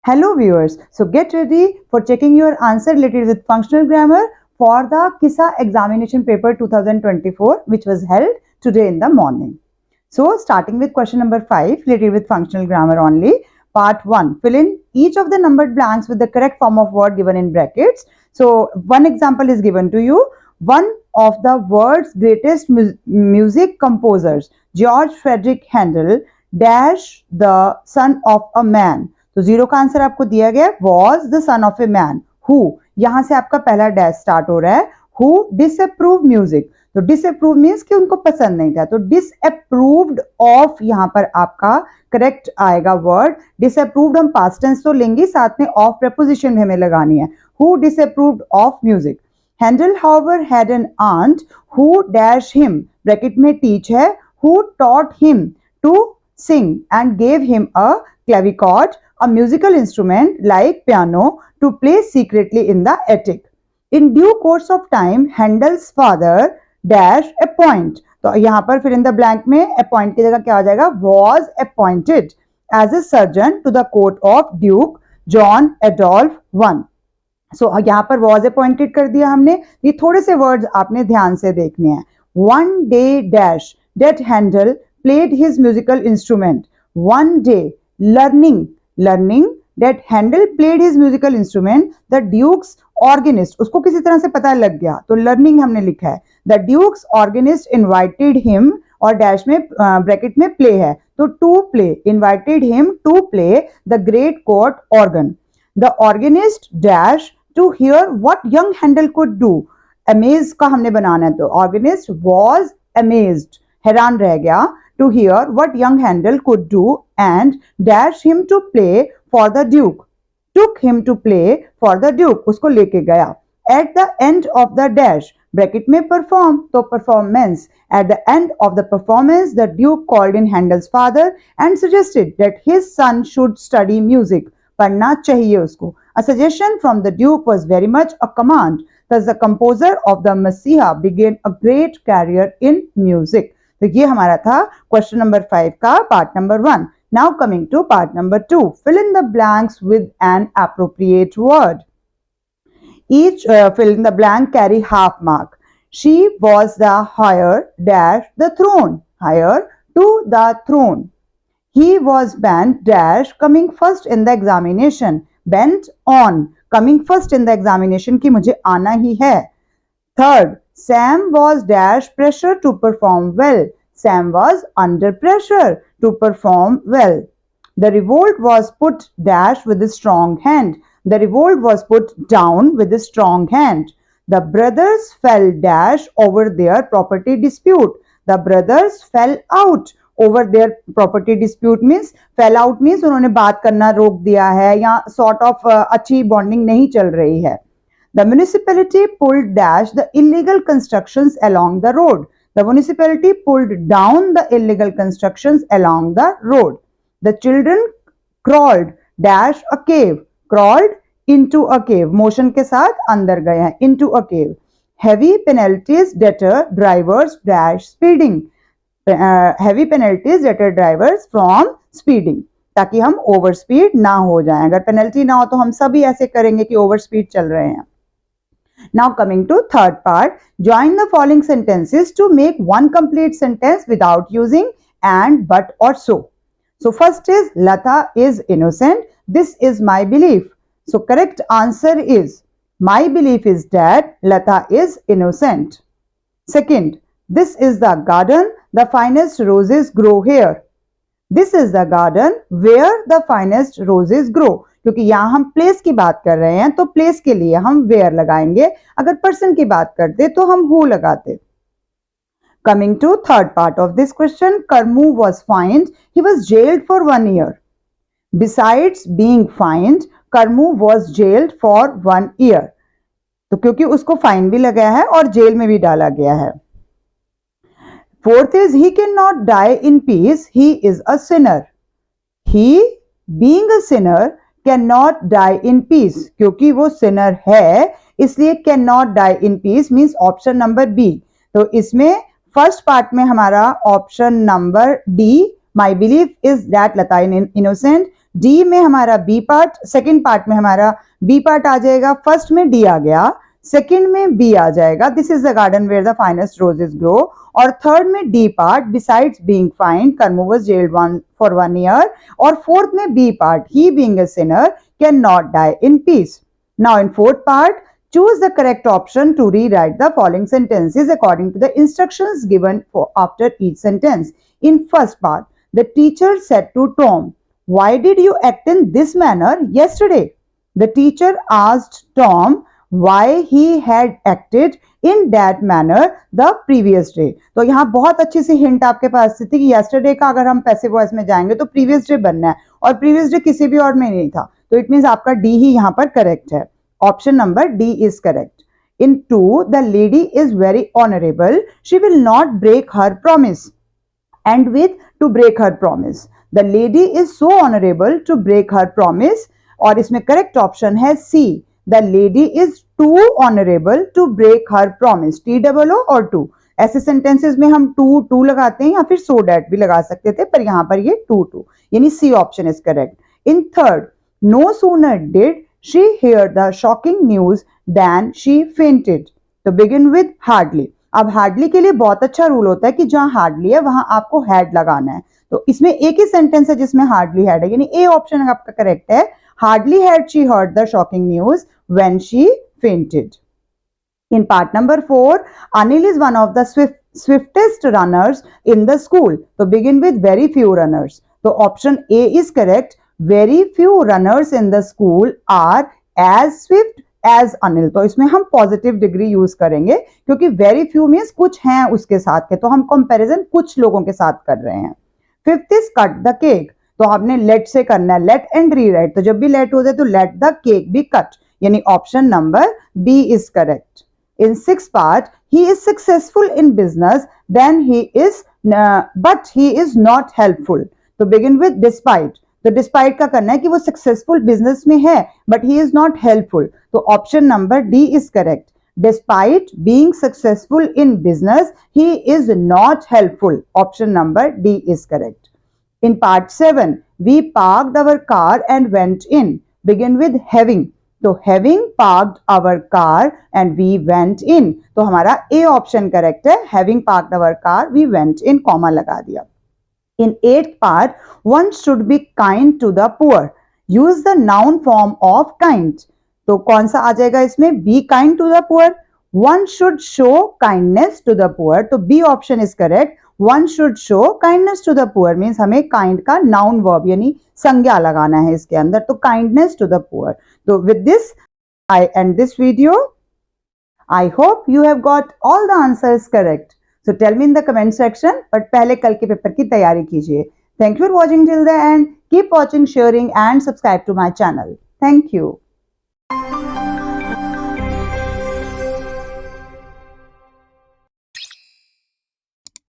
Hello viewers, so get ready for checking your answer related with functional grammar for the KISA examination paper 2024 which was held today in the morning. So starting with question number 5 related with functional grammar only. Part 1, fill in each of the numbered blanks with the correct form of word given in brackets. So one example is given to you. One of the world's greatest music composers, George Frederick Handel, dash the son of a man. तो zero का answer आपको दिया गया was the son of a man who, यहां से आपका पहला dash start हो रहा है, हु डिसअप्रूव म्यूजिक। तो डिसअप्रूव मीन्स कि उनको पसंद नहीं था, तो डिसअप्रूव्ड ऑफ यहाँ पर आपका करेक्ट आएगा वर्ड। डिसअप्रूव्ड हम पास्ट टेंस तो लेंगे, साथ में ऑफ प्रपोजिशन हमें लगानी है, who disapproved of music. Handel however had an aunt who dash him, bracket में टीच है, who taught him to sing and gave him a clavichord, a musical instrument like piano, to play secretly in the attic. In due course of time, Handel's father dash appoint. तो यहाँ पर फिर in the blank में appoint की जगह क्या आ जाएगा, was appointed as a surgeon to the court of Duke John Adolph I. सो यहाँ पर was appointed कर दिया हमने। ये थोड़े से वर्ड्स आपने ध्यान से देखने हैं। One day dash that Handel played his musical instrument. One day, learning that Handel played his musical instrument, the Duke's organist, उसको किसी तरह से पता लग गया, तो learning हमने लिखा है। The Duke's organist invited him, और डैश में ब्रैकेट में प्ले है, तो to play, invited him to play the great court organ. The organist dash to hear what young Handel could do. Amaze का हमने बनाना है, तो organist was amazed, हैरान रह गया, to hear what young Handel could do, and dash him to play for the Duke. Took him to play for the Duke, उसको लेके गया. At the end of the dash, bracket में perform, तो performance. At the end of the performance, the Duke called in Handel's father and suggested that his son should study music. पढ़ना चाहिए उसको. A suggestion from the Duke was very much a command. Thus the composer of the Messiah began a great career in music. तो ये हमारा था question number 5 का part number 1। Now coming to part number 2, fill in the blanks with an appropriate word. Each fill in the blank carry half mark. She was the higher dash the throne, higher to the throne. He was bent dash coming first in the examination, bent on coming first in the examination कि मुझे आना ही है। Third, Sam was dash pressure to perform well. Sam was under pressure to perform well. The revolt was put dash with a strong hand. The revolt was put down with a strong hand. The brothers fell dash over their property dispute. The brothers fell out over their property dispute means fell out means उन्होंने बात करना रोक दिया है या sort of अच्छी bonding नहीं चल रही है। The municipality pulled dash the illegal constructions along the road. The municipality pulled down the illegal constructions along the road. The children crawled dash a cave. Crawled into a cave. Motion के साथ अंदर गए हैं, into a cave. Heavy penalties deter drivers dash speeding. Heavy penalties deter drivers from speeding. ताकि हम over speed ना हो जाएं। अगर पेनल्टी ना हो तो हम सभी ऐसे करेंगे कि ओवर स्पीड चल रहे हैं। Now coming to third part, join the following sentences to make one complete sentence without using and, but or so. So first is Lata is innocent. This is my belief. So correct answer is my belief is that Lata is innocent. Second, this is the garden. The finest roses grow here. This is the garden where the finest roses grow. क्योंकि यहाँ हम place की बात कर रहे हैं तो place के लिए हम वेयर लगाएंगे, अगर पर्सन की बात करते तो हम हु लगाते। Coming to third part of this question, Karmu was fined. He was jailed for 1 year. Besides being fined, Karmu was jailed for 1 year. तो क्योंकि उसको फाइन भी लगाया है और जेल में भी डाला गया है। Fourth is he cannot die in peace. He is a sinner. He being a sinner cannot die in peace. क्योंकि वो sinner है इसलिए cannot die in peace means option number B. तो इसमें फर्स्ट पार्ट में हमारा option number D, my belief is that Lata is innocent. D में हमारा बी पार्ट, सेकेंड पार्ट में हमारा बी पार्ट आ जाएगा, फर्स्ट में डी आ गया, सेकेंड में बी आ जाएगा, this is the garden where the finest roses grow, और थर्ड में D part, besides being fine Karmo was jailed for 1 year, और फोर्थ में B part, he being a sinner can not die in peace. Now in fourth part, choose the correct option to rewrite the following sentences according to the instructions given after each sentence. In first part, the teacher said to Tom, "Why did you act in this manner yesterday?" The teacher asked Tom why he had acted in that manner the previous day. तो यहाँ बहुत अच्छी सी hint आपके पास थी कि yesterday का अगर हम पैसिव वॉइस में जाएंगे तो previous day बनना है, और previous day किसी भी और में नहीं था, तो इट मीन्स आपका डी ही यहाँ पर करेक्ट है. Option number D is correct. In 2, the lady is very honorable. She will not break her promise. And with to break her promise. The lady is so honorable to break her promise. और इसमें correct option है C. The lady is too honorable to break her promise. T-O-O और to. ऐसे sentences में हम to लगाते हैं या फिर so that भी लगा सकते थे, पर यहाँ पर ये to. यानी C option is correct. In third, no sooner did she heard the shocking news than she fainted. तो begin with hardly. अब hardly के लिए बहुत अच्छा रूल होता है कि जहां hardly है वहां आपको had लगाना है. तो इसमें एक ही सेंटेंस है जिसमें hardly had है, यानी ए ऑप्शन आपका करेक्ट है. Hardly had she heard the shocking news when she fainted. In part number 4, Anil is one of the swiftest runners in the school. So begin with very few runners. So option A is correct. Very few runners in the school are as swift as Anil. तो इसमें हम positive degree use करेंगे क्योंकि very few means कुछ हैं उसके साथ के, तो हम कंपैरिजन कुछ लोगों के साथ कर रहे हैं. Fifth is cut the cake. तो आपने लेट से करना है, लेट एंड रीराइट. तो जब भी लेट हो जाए तो let the cake be cut, यानी option number B is correct. In sixth part, he is successful in business, then but he is not helpful. तो begin with despite. तो despite का करना है कि वो सक्सेसफुल बिजनेस में है but he is not helpful. तो option number D is correct. Despite being successful in business he is not helpful. Option number D is correct. In part 7, we parked our car and went in. Begin with having. तो having parked our car and we went in. तो हमारा A option correct है. Having parked our car, we went in, comma लगा दिया. In 8th part, one should be kind to the poor. Use the noun form of kind. तो कौन सा आ जाएगा इसमें? Be kind to the poor. One should show kindness to the poor. तो B option is correct. One should show kindness to the poor means हमें kind का noun verb यानी संज्ञा लगाना है इसके अंदर. तो kindness to the poor. तो with this, I end this video. I hope you have got all the answers correct. So tell me in the comment section, but पहले कल के पेपर की तैयारी कीजिए. Thank you for watching till the end. Keep watching, sharing and subscribe to my channel. Thank you.